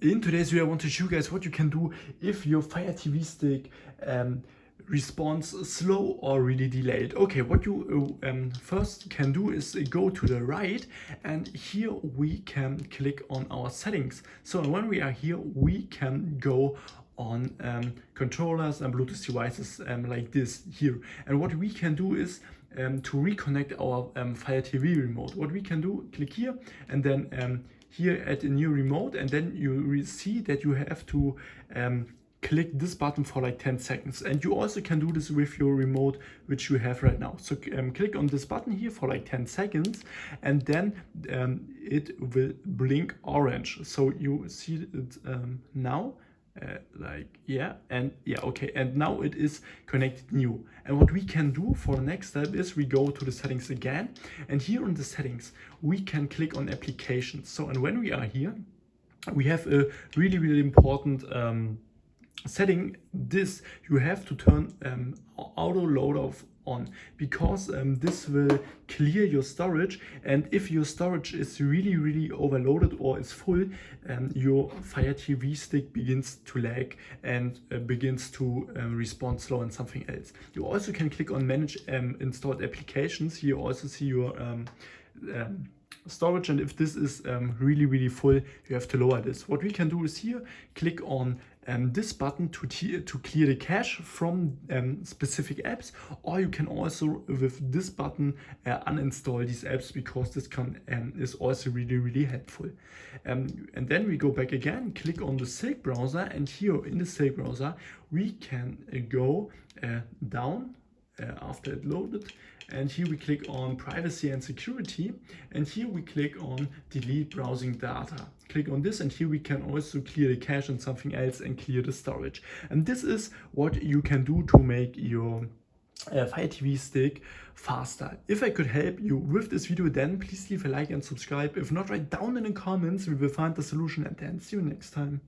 In today's video I want to show you guys what you can do if your Fire TV stick responds slow or really delayed. Okay, what you first can do is go to the right, and here we can click on our settings. So when we are here, we can go on controllers and Bluetooth devices like this here. And what we can do is to reconnect our Fire TV remote. What we can do, click here and then here add a new remote, and then you will see that you have to click this button for like 10 seconds. And you also can do this with your remote which you have right now. So click on this button here for like 10 seconds, and then it will blink orange. So you see it now. Okay, and now it is connected new. And what we can do for the next step is we go to the settings again, and here in the settings we can click on applications. So, and when we are here, we have a really important setting. This you have to turn auto load off on, because this will clear your storage, and if your storage is really overloaded or is full, your Fire TV stick begins to lag and begins to respond slow and something else. You also can click on manage installed applications. Here you also see your storage, and if this is really full, you have to lower this. What we can do is here click on this button to clear the cache from specific apps, or you can also with this button uninstall these apps, because this is also really helpful. And then we go back again, click on the Silk browser, and here in the Silk browser we can go down after it loaded, and here we click on privacy and security, and here we click on delete browsing data. Click on this, and here we can also clear the cache and something else and clear the storage. And this is what you can do to make your Fire TV stick faster. If I could help you with this video, then please leave a like and subscribe. If not, write down in the comments, we will find the solution, and then see you next time.